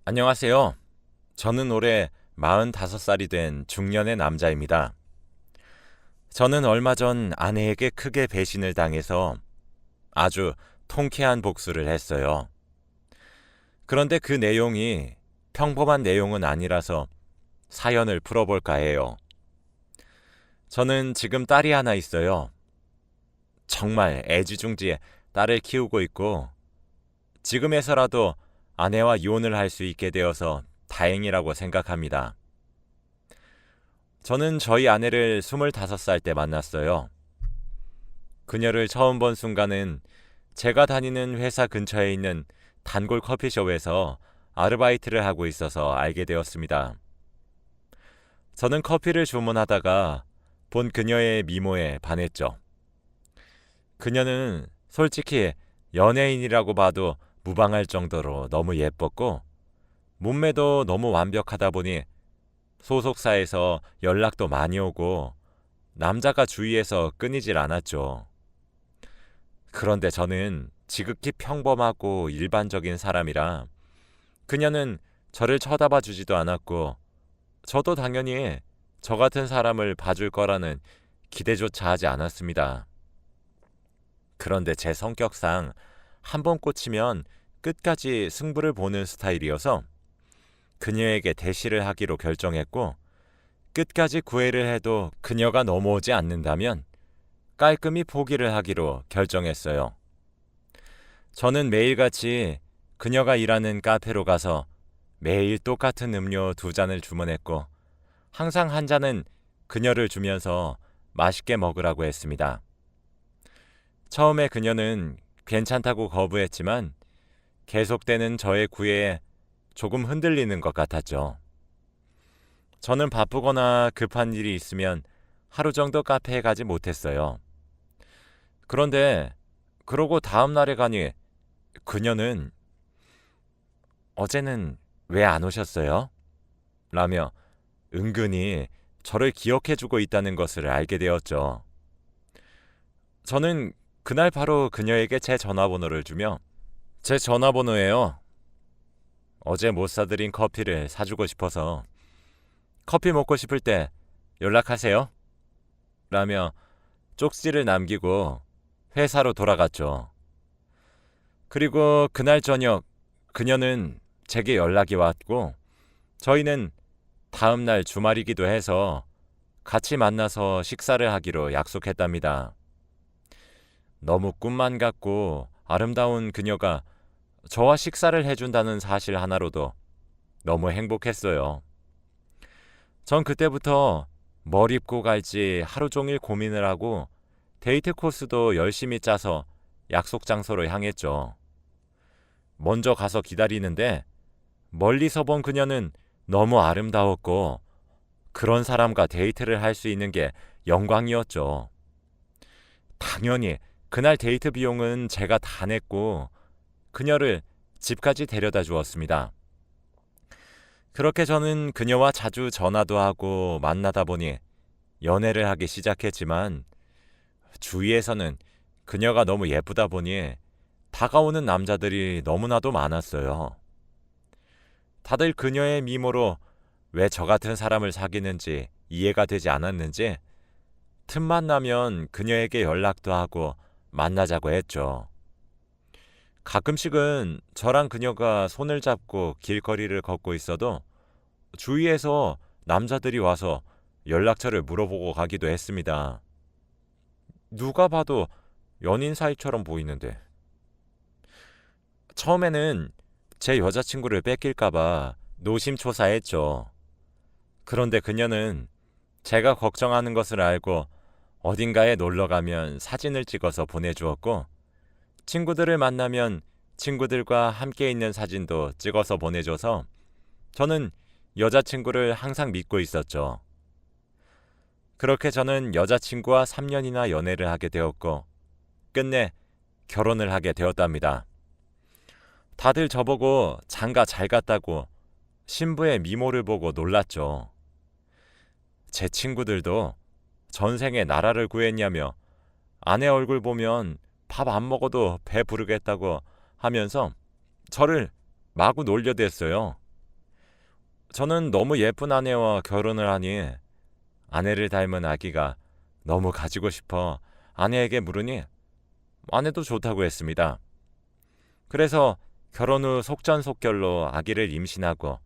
안녕하세요. 저는 올해 45살이 된 중년의 남자입니다. 저는 얼마 전 아내에게 크게 배신을 당해서 아주 통쾌한 복수를 했어요. 그런데 그 내용이 평범한 내용은 아니라서 사연을 풀어볼까 해요. 저는 지금 딸이 하나 있어요. 정말 애지중지에 딸을 키우고 있고 지금에서라도 아내와 이혼을 할 수 있게 되어서 다행이라고 생각합니다. 저는 저희 아내를 25살 때 만났어요. 그녀를 처음 본 순간은 제가 다니는 회사 근처에 있는 단골 커피숍에서 아르바이트를 하고 있어서 알게 되었습니다. 저는 커피를 주문하다가 본 그녀의 미모에 반했죠. 그녀는 솔직히 연예인이라고 봐도 무방할 정도로 너무 예뻤고 몸매도 너무 완벽하다 보니 소속사에서 연락도 많이 오고 남자가 주위에서 끊이질 않았죠. 그런데 저는 지극히 평범하고 일반적인 사람이라 그녀는 저를 쳐다봐 주지도 않았고 저도 당연히 저 같은 사람을 봐줄 거라는 기대조차 하지 않았습니다. 그런데 제 성격상 한 번 꽂히면 끝까지 승부를 보는 스타일이어서 그녀에게 대시를 하기로 결정했고 끝까지 구애를 해도 그녀가 넘어오지 않는다면 깔끔히 포기를 하기로 결정했어요. 저는 매일같이 그녀가 일하는 카페로 가서 매일 똑같은 음료 2잔을 주문했고 항상 한 잔은 그녀를 주면서 맛있게 먹으라고 했습니다. 처음에 그녀는 괜찮다고 거부했지만 계속되는 저의 구애에 조금 흔들리는 것 같았죠. 저는 바쁘거나 급한 일이 있으면 하루 정도 카페에 가지 못했어요. 그런데 그러고 다음 날에 가니 그녀는 어제는 왜 안 오셨어요? 라며 은근히 저를 기억해주고 있다는 것을 알게 되었죠. 저는 그날 바로 그녀에게 제 전화번호를 주며 제 전화번호예요. 어제 못 사드린 커피를 사주고 싶어서 커피 먹고 싶을 때 연락하세요. 라며 쪽지를 남기고 회사로 돌아갔죠. 그리고 그날 저녁 그녀는 제게 연락이 왔고 저희는 다음 날 주말이기도 해서 같이 만나서 식사를 하기로 약속했답니다. 너무 꿈만 같고 아름다운 그녀가 저와 식사를 해준다는 사실 하나로도 너무 행복했어요. 전 그때부터 뭘 입고 갈지 하루 종일 고민을 하고 데이트 코스도 열심히 짜서 약속 장소로 향했죠. 먼저 가서 기다리는데 멀리서 본 그녀는 너무 아름다웠고 그런 사람과 데이트를 할 수 있는 게 영광이었죠. 당연히 그날 데이트 비용은 제가 다 냈고 그녀를 집까지 데려다 주었습니다. 그렇게 저는 그녀와 자주 전화도 하고 만나다 보니 연애를 하기 시작했지만 주위에서는 그녀가 너무 예쁘다 보니 다가오는 남자들이 너무나도 많았어요. 다들 그녀의 미모로 왜 저 같은 사람을 사귀는지 이해가 되지 않았는지 틈만 나면 그녀에게 연락도 하고 만나자고 했죠. 가끔씩은 저랑 그녀가 손을 잡고 길거리를 걷고 있어도 주위에서 남자들이 와서 연락처를 물어보고 가기도 했습니다. 누가 봐도 연인 사이처럼 보이는데. 처음에는 제 여자친구를 뺏길까봐 노심초사했죠. 그런데 그녀는 제가 걱정하는 것을 알고 어딘가에 놀러 가면 사진을 찍어서 보내주었고 친구들을 만나면 친구들과 함께 있는 사진도 찍어서 보내줘서 저는 여자친구를 항상 믿고 있었죠. 그렇게 저는 여자친구와 3년이나 연애를 하게 되었고 끝내 결혼을 하게 되었답니다. 다들 저보고 장가 잘 갔다고 신부의 미모를 보고 놀랐죠. 제 친구들도 전생에 나라를 구했냐며 아내 얼굴 보면 밥 안 먹어도 배 부르겠다고 하면서 저를 마구 놀려댔어요. 저는 너무 예쁜 아내와 결혼을 하니 아내를 닮은 아기가 너무 가지고 싶어 아내에게 물으니 아내도 좋다고 했습니다. 그래서 결혼 후 속전속결로 아기를 임신하고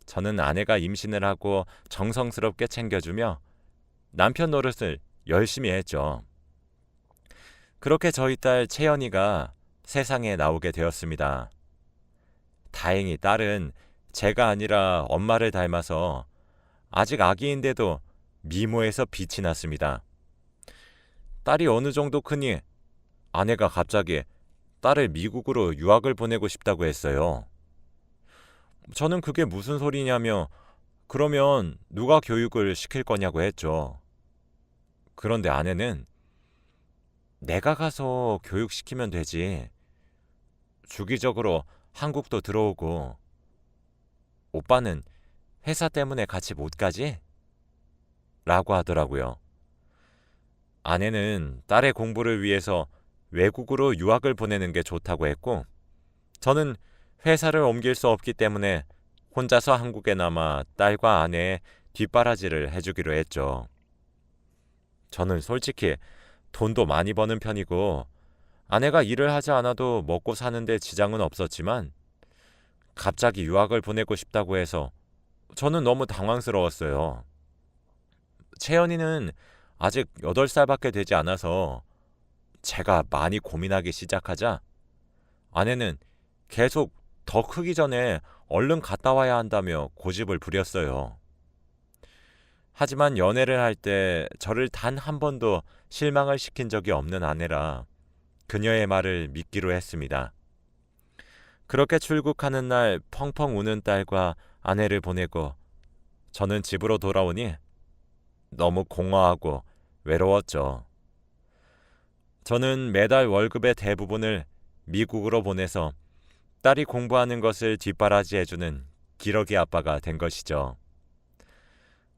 저는 아내가 임신을 하고 정성스럽게 챙겨주며 남편 노릇을 열심히 했죠. 그렇게 저희 딸 채연이가 세상에 나오게 되었습니다. 다행히 딸은 제가 아니라 엄마를 닮아서 아직 아기인데도 미모에서 빛이 났습니다. 딸이 어느 정도 크니 아내가 갑자기 딸을 미국으로 유학을 보내고 싶다고 했어요. 저는 그게 무슨 소리냐며 그러면 누가 교육을 시킬 거냐고 했죠. 그런데 아내는 내가 가서 교육시키면 되지. 주기적으로 한국도 들어오고 오빠는 회사 때문에 같이 못 가지? 라고 하더라고요. 아내는 딸의 공부를 위해서 외국으로 유학을 보내는 게 좋다고 했고 저는 회사를 옮길 수 없기 때문에 혼자서 한국에 남아 딸과 아내의 뒷바라지를 해주기로 했죠. 저는 솔직히 돈도 많이 버는 편이고 아내가 일을 하지 않아도 먹고 사는데 지장은 없었지만 갑자기 유학을 보내고 싶다고 해서 저는 너무 당황스러웠어요. 채연이는 아직 8살밖에 되지 않아서 제가 많이 고민하기 시작하자 아내는 계속 더 크기 전에 얼른 갔다 와야 한다며 고집을 부렸어요. 하지만 연애를 할 때 저를 단 한 번도 실망을 시킨 적이 없는 아내라 그녀의 말을 믿기로 했습니다. 그렇게 출국하는 날 펑펑 우는 딸과 아내를 보내고 저는 집으로 돌아오니 너무 공허하고 외로웠죠. 저는 매달 월급의 대부분을 미국으로 보내서 딸이 공부하는 것을 뒷바라지해주는 기러기 아빠가 된 것이죠.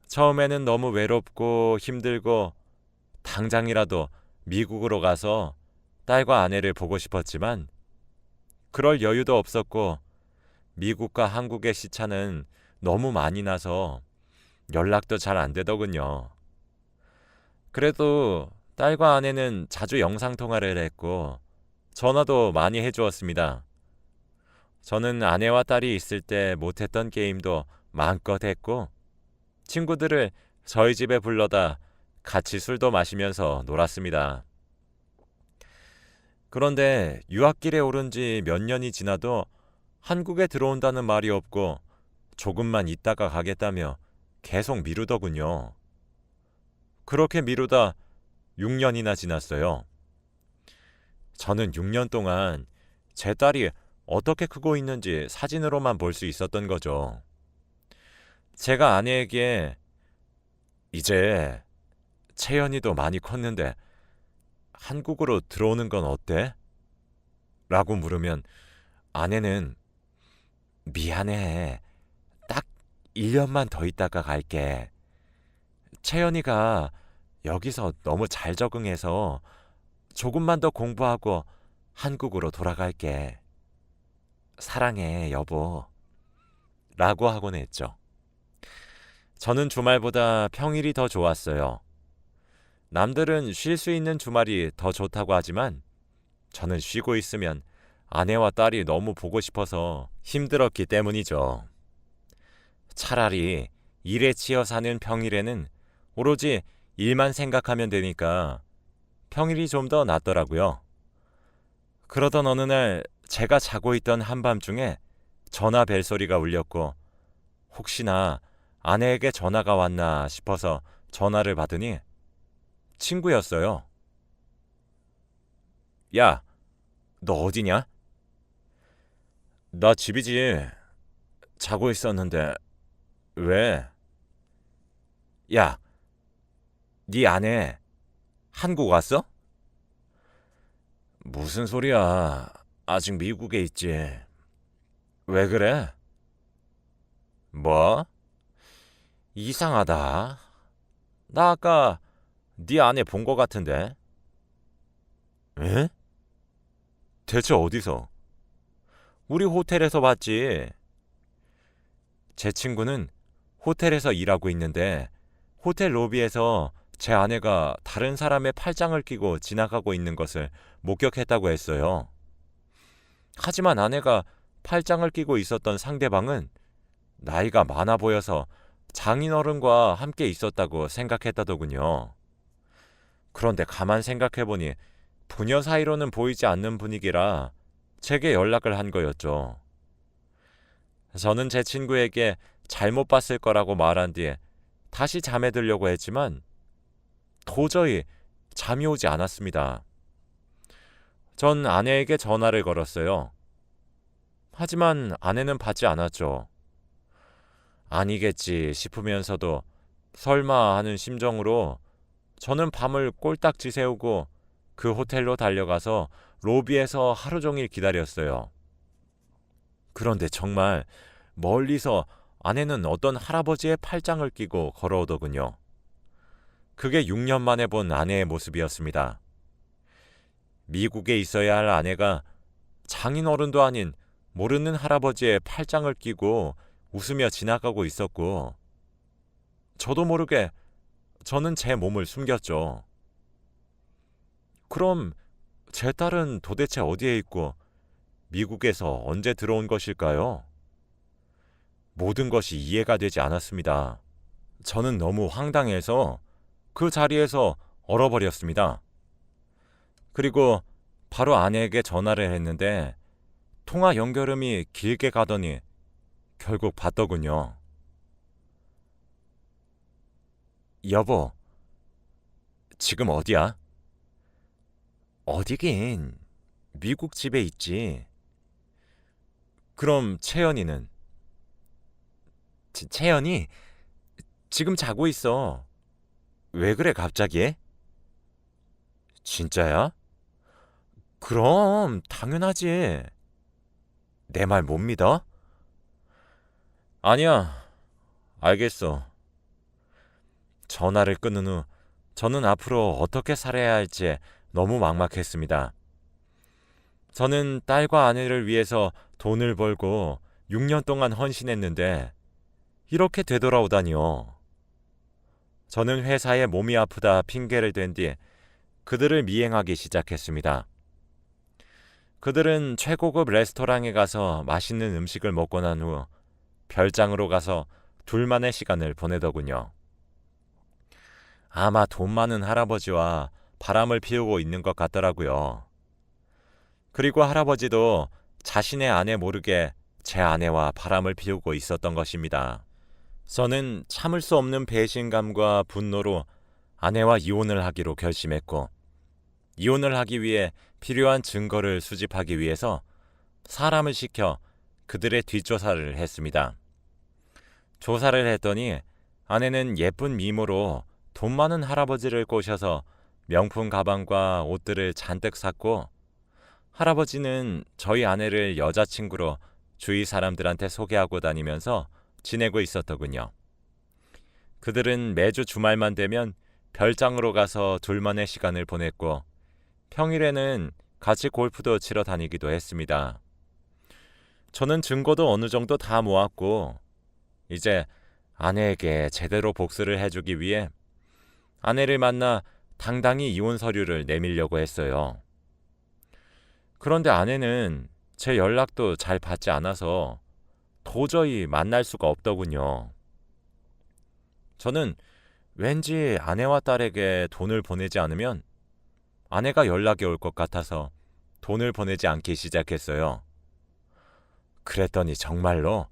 처음에는 너무 외롭고 힘들고 당장이라도 미국으로 가서 딸과 아내를 보고 싶었지만 그럴 여유도 없었고 미국과 한국의 시차는 너무 많이 나서 연락도 잘 안 되더군요. 그래도 딸과 아내는 자주 영상통화를 했고 전화도 많이 해주었습니다. 저는 아내와 딸이 있을 때 못했던 게임도 마음껏 했고 친구들을 저희 집에 불러다 같이 술도 마시면서 놀았습니다. 그런데 유학길에 오른 지 몇 년이 지나도 한국에 들어온다는 말이 없고 조금만 있다가 가겠다며 계속 미루더군요. 그렇게 미루다 6년이나 지났어요. 저는 6년 동안 제 딸이 어떻게 크고 있는지 사진으로만 볼 수 있었던 거죠. 제가 아내에게 이제 채연이도 많이 컸는데 한국으로 들어오는 건 어때? 라고 물으면 아내는 미안해. 딱 1년만 더 있다가 갈게. 채연이가 여기서 너무 잘 적응해서 조금만 더 공부하고 한국으로 돌아갈게. 사랑해, 여보. 라고 하곤 했죠. 저는 주말보다 평일이 더 좋았어요. 남들은 쉴 수 있는 주말이 더 좋다고 하지만 저는 쉬고 있으면 아내와 딸이 너무 보고 싶어서 힘들었기 때문이죠. 차라리 일에 치여 사는 평일에는 오로지 일만 생각하면 되니까 평일이 좀 더 낫더라고요. 그러던 어느 날 제가 자고 있던 한밤중에 전화 벨소리가 울렸고 혹시나 아내에게 전화가 왔나 싶어서 전화를 받으니 친구였어요. 야, 너 어디냐? 나 집이지. 자고 있었는데 왜? 야, 네 아내 한국 왔어? 무슨 소리야. 아직 미국에 있지. 왜 그래? 뭐? 이상하다. 나 아까 네 아내 본 거 같은데. 에? 대체 어디서? 우리 호텔에서 봤지. 제 친구는 호텔에서 일하고 있는데 호텔 로비에서 제 아내가 다른 사람의 팔짱을 끼고 지나가고 있는 것을 목격했다고 했어요. 하지만 아내가 팔짱을 끼고 있었던 상대방은 나이가 많아 보여서 장인어른과 함께 있었다고 생각했다더군요. 그런데 가만 생각해보니 부녀 사이로는 보이지 않는 분위기라 제게 연락을 한 거였죠. 저는 제 친구에게 잘못 봤을 거라고 말한 뒤에 다시 잠에 들려고 했지만 도저히 잠이 오지 않았습니다. 전 아내에게 전화를 걸었어요. 하지만 아내는 받지 않았죠. 아니겠지 싶으면서도 설마 하는 심정으로 저는 밤을 꼴딱 지새우고 그 호텔로 달려가서 로비에서 하루 종일 기다렸어요. 그런데 정말 멀리서 아내는 어떤 할아버지의 팔짱을 끼고 걸어오더군요. 그게 6년 만에 본 아내의 모습이었습니다. 미국에 있어야 할 아내가 장인어른도 아닌 모르는 할아버지의 팔짱을 끼고 웃으며 지나가고 있었고, 저도 모르게 저는 제 몸을 숨겼죠. 그럼 제 딸은 도대체 어디에 있고 미국에서 언제 들어온 것일까요? 모든 것이 이해가 되지 않았습니다. 저는 너무 황당해서 그 자리에서 얼어버렸습니다. 그리고 바로 아내에게 전화를 했는데 통화 연결음이 길게 가더니 결국 받더군요. 여보, 지금 어디야? 어디긴, 미국 집에 있지. 그럼 채연이는? 채연이 지금 자고 있어. 왜 그래 갑자기? 진짜야? 그럼 당연하지. 내 말 못 믿어? 아니야. 알겠어. 전화를 끊은 후 저는 앞으로 어떻게 살아야 할지 너무 막막했습니다. 저는 딸과 아내를 위해서 돈을 벌고 6년 동안 헌신했는데 이렇게 되돌아오다니요. 저는 회사에 몸이 아프다 핑계를 댄 뒤 그들을 미행하기 시작했습니다. 그들은 최고급 레스토랑에 가서 맛있는 음식을 먹고 난 후 별장으로 가서 둘만의 시간을 보내더군요. 아마 돈 많은 할아버지와 바람을 피우고 있는 것 같더라고요. 그리고 할아버지도 자신의 아내 모르게 제 아내와 바람을 피우고 있었던 것입니다. 저는 참을 수 없는 배신감과 분노로 아내와 이혼을 하기로 결심했고, 이혼을 하기 위해 필요한 증거를 수집하기 위해서 사람을 시켜 그들의 뒷조사를 했습니다. 조사를 했더니 아내는 예쁜 미모로 돈 많은 할아버지를 꼬셔서 명품 가방과 옷들을 잔뜩 샀고, 할아버지는 저희 아내를 여자친구로 주위 사람들한테 소개하고 다니면서 지내고 있었더군요. 그들은 매주 주말만 되면 별장으로 가서 둘만의 시간을 보냈고, 평일에는 같이 골프도 치러 다니기도 했습니다. 저는 증거도 어느 정도 다 모았고 이제 아내에게 제대로 복수를 해주기 위해 아내를 만나 당당히 이혼 서류를 내밀려고 했어요. 그런데 아내는 제 연락도 잘 받지 않아서 도저히 만날 수가 없더군요. 저는 왠지 아내와 딸에게 돈을 보내지 않으면 아내가 연락이 올 것 같아서 돈을 보내지 않기 시작했어요. 그랬더니 정말로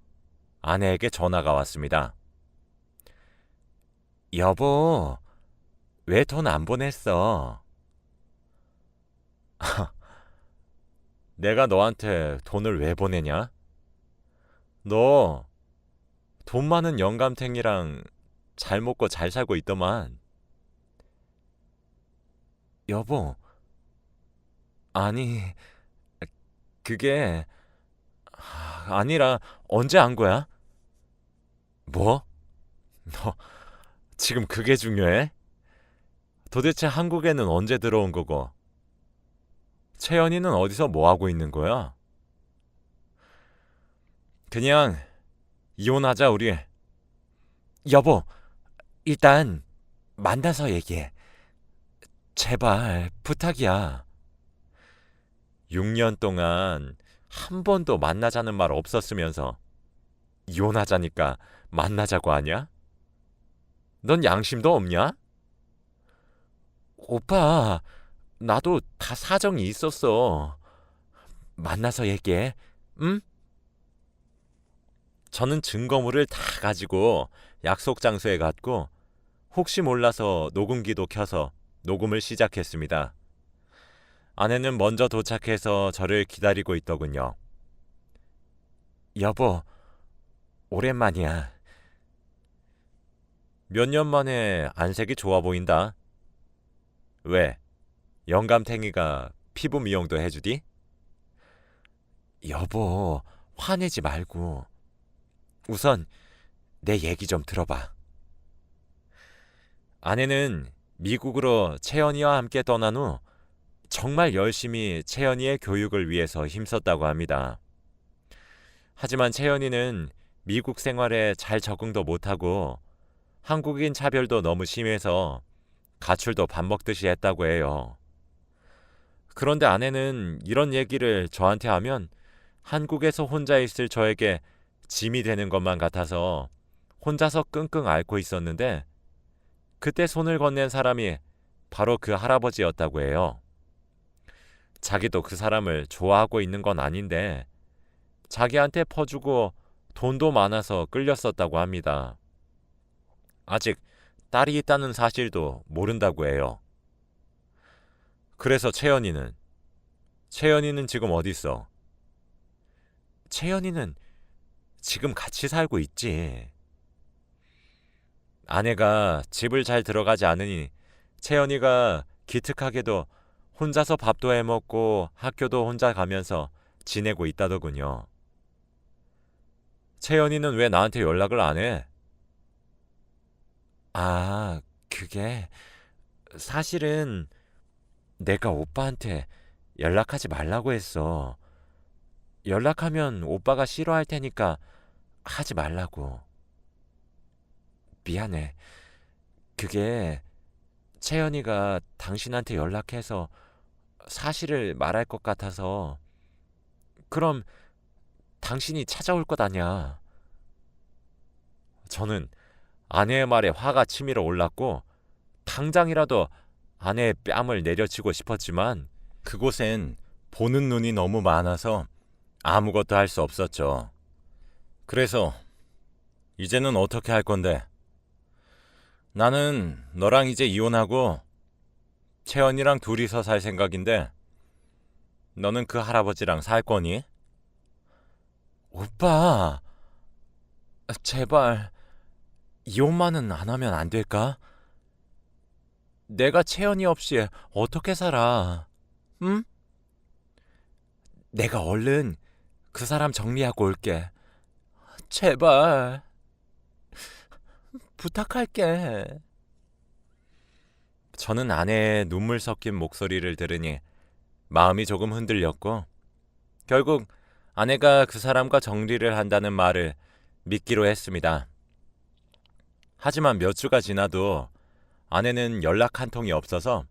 아내에게 전화가 왔습니다. 여보, 왜 돈 안 보냈어? 내가 너한테 돈을 왜 보내냐? 너 돈 많은 영감탱이랑 잘 먹고 잘 살고 있더만. 여보, 아니, 그게 아니라 언제 안 거야? 뭐? 너 지금 그게 중요해? 도대체 한국에는 언제 들어온 거고? 채연이는 어디서 뭐 하고 있는 거야? 그냥 이혼하자 우리. 여보, 일단 만나서 얘기해. 제발 부탁이야. 6년 동안 한 번도 만나자는 말 없었으면서 이혼하자니까 만나자고 하냐? 넌 양심도 없냐? 오빠, 나도 다 사정이 있었어. 만나서 얘기해. 응? 저는 증거물을 다 가지고 약속 장소에 갔고 혹시 몰라서 녹음기도 켜서 녹음을 시작했습니다. 아내는 먼저 도착해서 저를 기다리고 있더군요. 여보, 오랜만이야. 몇 년 만에 안색이 좋아 보인다. 왜? 영감탱이가 피부 미용도 해주디? 여보, 화내지 말고. 우선 내 얘기 좀 들어봐. 아내는 미국으로 채연이와 함께 떠난 후 정말 열심히 채연이의 교육을 위해서 힘썼다고 합니다. 하지만 채연이는 미국 생활에 잘 적응도 못하고 한국인 차별도 너무 심해서 가출도 밥 먹듯이 했다고 해요. 그런데 아내는 이런 얘기를 저한테 하면 한국에서 혼자 있을 저에게 짐이 되는 것만 같아서 혼자서 끙끙 앓고 있었는데 그때 손을 건넨 사람이 바로 그 할아버지였다고 해요. 자기도 그 사람을 좋아하고 있는 건 아닌데 자기한테 퍼주고 돈도 많아서 끌렸었다고 합니다. 아직 딸이 있다는 사실도 모른다고 해요. 그래서 채연이는 지금 어디 있어? 채연이는 지금 같이 살고 있지. 아내가 집을 잘 들어가지 않으니 채연이가 기특하게도 혼자서 밥도 해먹고 학교도 혼자 가면서 지내고 있다더군요. 채연이는 왜 나한테 연락을 안 해? 아, 그게 사실은 내가 오빠한테 연락하지 말라고 했어. 연락하면 오빠가 싫어할 테니까 하지 말라고. 미안해. 그게 채연이가 당신한테 연락해서 사실을 말할 것 같아서. 그럼 당신이 찾아올 것 아냐. 저는 아내의 말에 화가 치밀어 올랐고 당장이라도 아내의 뺨을 내려치고 싶었지만 그곳엔 보는 눈이 너무 많아서 아무것도 할 수 없었죠. 그래서 이제는 어떻게 할 건데? 나는 너랑 이제 이혼하고 채연이랑 둘이서 살 생각인데 너는 그 할아버지랑 살 거니? 오빠, 제발 이혼만은 안 하면 안 될까? 내가 채연이 없이 어떻게 살아? 응? 내가 얼른 그 사람 정리하고 올게. 제발 부탁할게. 저는 아내의 눈물 섞인 목소리를 들으니 마음이 조금 흔들렸고 결국 아내가 그 사람과 정리를 한다는 말을 믿기로 했습니다. 하지만 몇 주가 지나도 아내는 연락 한 통이 없어서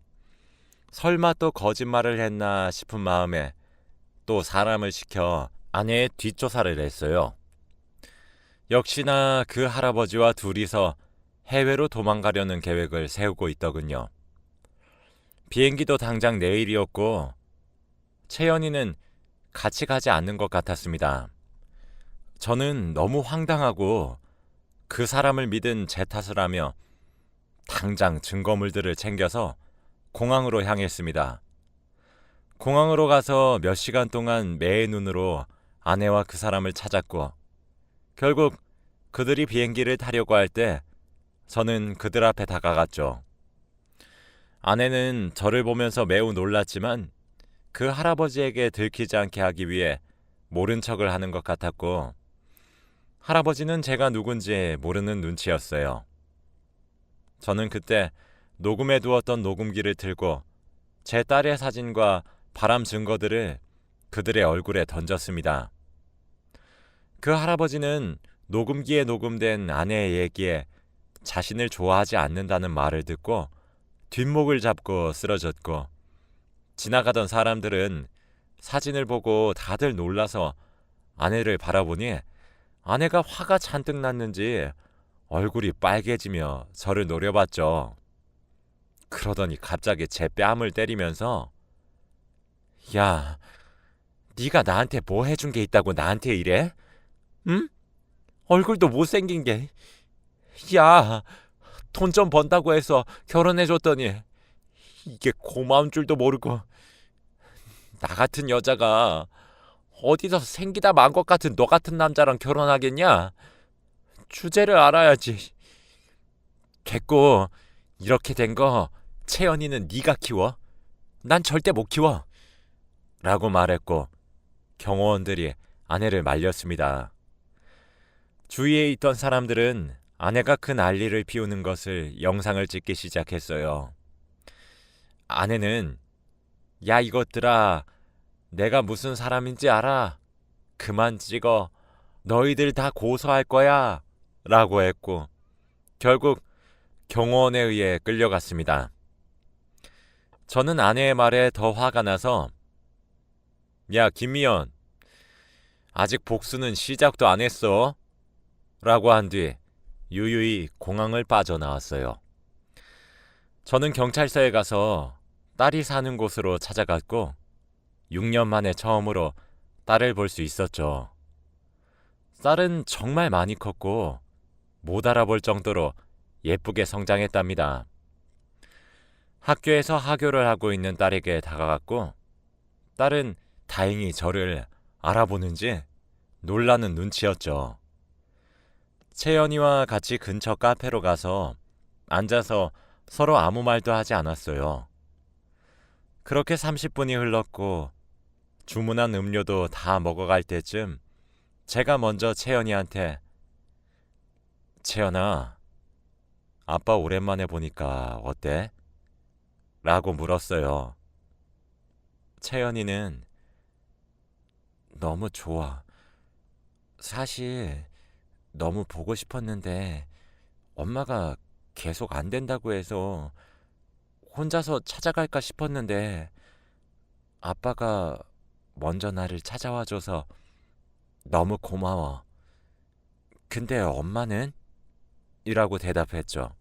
설마 또 거짓말을 했나 싶은 마음에 또 사람을 시켜 아내의 뒷조사를 했어요. 역시나 그 할아버지와 둘이서 해외로 도망가려는 계획을 세우고 있더군요. 비행기도 당장 내일이었고 채연이는 같이 가지 않는 것 같았습니다. 저는 너무 황당하고 그 사람을 믿은 제 탓을 하며 당장 증거물들을 챙겨서 공항으로 향했습니다. 공항으로 가서 몇 시간 동안 매의 눈으로 아내와 그 사람을 찾았고 결국 그들이 비행기를 타려고 할 때 저는 그들 앞에 다가갔죠. 아내는 저를 보면서 매우 놀랐지만 그 할아버지에게 들키지 않게 하기 위해 모른 척을 하는 것 같았고 할아버지는 제가 누군지 모르는 눈치였어요. 저는 그때 녹음해 두었던 녹음기를 틀고 제 딸의 사진과 발암 증거들을 그들의 얼굴에 던졌습니다. 그 할아버지는 녹음기에 녹음된 아내의 얘기에 자신을 좋아하지 않는다는 말을 듣고 뒷목을 잡고 쓰러졌고, 지나가던 사람들은 사진을 보고 다들 놀라서 아내를 바라보니 아내가 화가 잔뜩 났는지 얼굴이 빨개지며 저를 노려봤죠. 그러더니 갑자기 제 뺨을 때리면서 야, 네가 나한테 뭐 해준 게 있다고 나한테 이래? 응? 얼굴도 못생긴 게. 야, 돈 좀 번다고 해서 결혼해줬더니 이게 고마운 줄도 모르고. 나 같은 여자가 어디서 생기다 만 것 같은 너 같은 남자랑 결혼하겠냐? 주제를 알아야지. 됐고, 이렇게 된 거 채연이는 네가 키워. 난 절대 못 키워. 라고 말했고, 경호원들이 아내를 말렸습니다. 주위에 있던 사람들은 아내가 그 난리를 피우는 것을 영상을 찍기 시작했어요. 아내는 야 이것들아, 내가 무슨 사람인지 알아? 그만 찍어. 너희들 다 고소할 거야. 라고 했고, 결국 경호원에 의해 끌려갔습니다. 저는 아내의 말에 더 화가 나서 야 김미연, 아직 복수는 시작도 안 했어. 라고 한 뒤 유유히 공항을 빠져나왔어요. 저는 경찰서에 가서 딸이 사는 곳으로 찾아갔고 6년 만에 처음으로 딸을 볼 수 있었죠. 딸은 정말 많이 컸고 못 알아볼 정도로 예쁘게 성장했답니다. 학교에서 하교를 하고 있는 딸에게 다가갔고 딸은 다행히 저를 알아보는지 놀라는 눈치였죠. 채연이와 같이 근처 카페로 가서 앉아서 서로 아무 말도 하지 않았어요. 그렇게 30분이 흘렀고 주문한 음료도 다 먹어갈 때쯤 제가 먼저 채연이한테 채연아, 아빠 오랜만에 보니까 어때? 라고 물었어요. 채연이는 너무 좋아. 사실 너무 보고 싶었는데 엄마가 계속 안 된다고 해서 혼자서 찾아갈까 싶었는데 아빠가 먼저 나를 찾아와줘서 너무 고마워. 근데 엄마는? 이라고 대답했죠.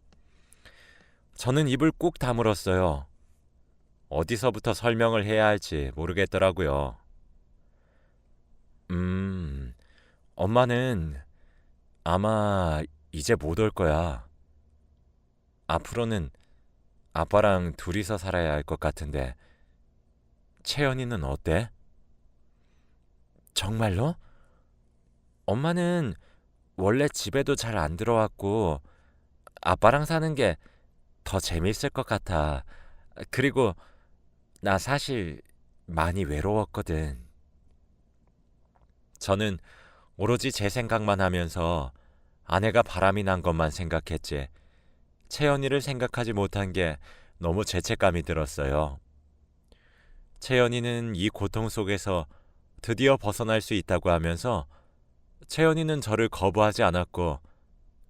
저는 입을 꾹 다물었어요. 어디서부터 설명을 해야 할지 모르겠더라고요. 엄마는 아마 이제 못 올 거야. 앞으로는 아빠랑 둘이서 살아야 할 것 같은데 채연이는 어때? 정말로? 엄마는 원래 집에도 잘 안 들어왔고 아빠랑 사는 게 더 재밌을 것 같아. 그리고 나 사실 많이 외로웠거든. 저는 오로지 제 생각만 하면서 아내가 바람이 난 것만 생각했지 채연이를 생각하지 못한 게 너무 죄책감이 들었어요. 채연이는 이 고통 속에서 드디어 벗어날 수 있다고 하면서 채연이는 저를 거부하지 않았고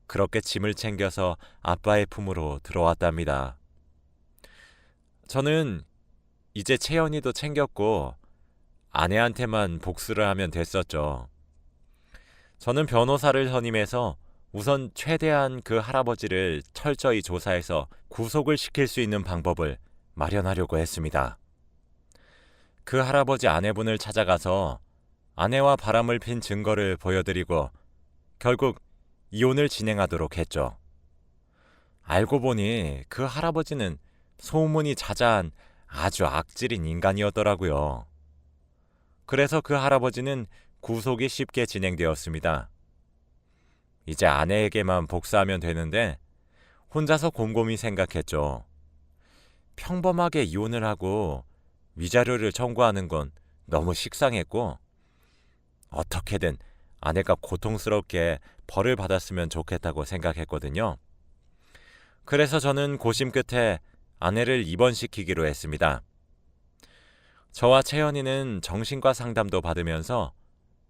그렇게 짐을 챙겨서 아빠의 품으로 들어왔답니다. 저는 이제 채연이도 챙겼고 아내한테만 복수를 하면 됐었죠. 저는 변호사를 선임해서 우선 최대한 그 할아버지를 철저히 조사해서 구속을 시킬 수 있는 방법을 마련하려고 했습니다. 그 할아버지 아내분을 찾아가서 아내와 바람을 핀 증거를 보여드리고 결국 이혼을 진행하도록 했죠. 알고 보니 그 할아버지는 소문이 자자한 아주 악질인 인간이었더라고요. 그래서 그 할아버지는 구속이 쉽게 진행되었습니다. 이제 아내에게만 복수하면 되는데 혼자서 곰곰이 생각했죠. 평범하게 이혼을 하고 위자료를 청구하는 건 너무 식상했고 어떻게든 아내가 고통스럽게 벌을 받았으면 좋겠다고 생각했거든요. 그래서 저는 고심 끝에 아내를 입원시키기로 했습니다. 저와 채연이는 정신과 상담도 받으면서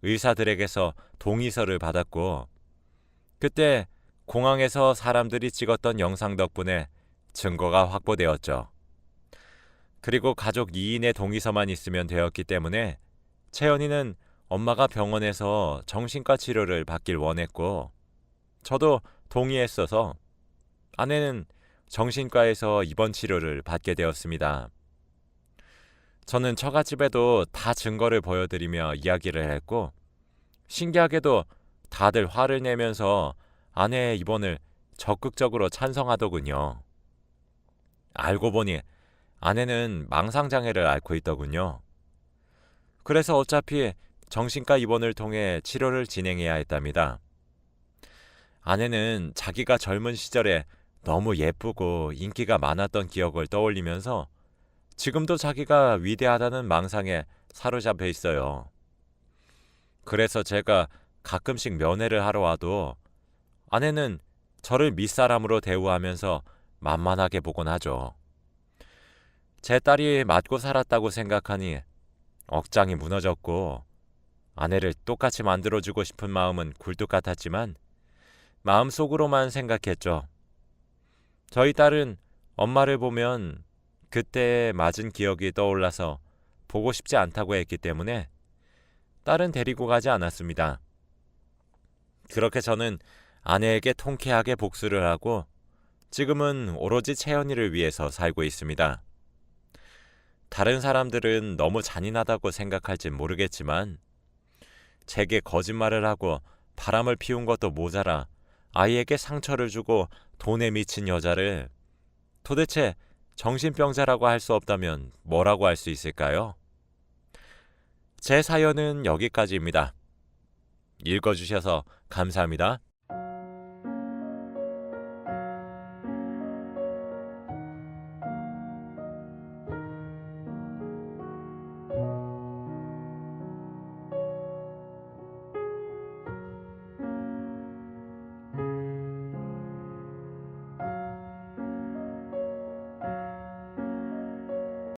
의사들에게서 동의서를 받았고 그때 공항에서 사람들이 찍었던 영상 덕분에 증거가 확보되었죠. 그리고 가족 2인의 동의서만 있으면 되었기 때문에 채연이는 엄마가 병원에서 정신과 치료를 받길 원했고 저도 동의했어서 아내는 정신과에서 입원 치료를 받게 되었습니다. 저는 처갓집에도 다 증거를 보여드리며 이야기를 했고 신기하게도 다들 화를 내면서 아내의 입원을 적극적으로 찬성하더군요. 알고 보니 아내는 망상장애를 앓고 있더군요. 그래서 어차피 정신과 입원을 통해 치료를 진행해야 했답니다. 아내는 자기가 젊은 시절에 너무 예쁘고 인기가 많았던 기억을 떠올리면서 지금도 자기가 위대하다는 망상에 사로잡혀 있어요. 그래서 제가 가끔씩 면회를 하러 와도 아내는 저를 밑사람으로 대우하면서 만만하게 보곤 하죠. 제 딸이 맞고 살았다고 생각하니 억장이 무너졌고 아내를 똑같이 만들어주고 싶은 마음은 굴뚝 같았지만 마음속으로만 생각했죠. 저희 딸은 엄마를 보면 그때 맞은 기억이 떠올라서 보고 싶지 않다고 했기 때문에 딸은 데리고 가지 않았습니다. 그렇게 저는 아내에게 통쾌하게 복수를 하고 지금은 오로지 채연이를 위해서 살고 있습니다. 다른 사람들은 너무 잔인하다고 생각할진 모르겠지만 제게 거짓말을 하고 바람을 피운 것도 모자라 아이에게 상처를 주고 돈에 미친 여자를 도대체 정신병자라고 할 수 없다면 뭐라고 할 수 있을까요? 제 사연은 여기까지입니다. 읽어주셔서 감사합니다.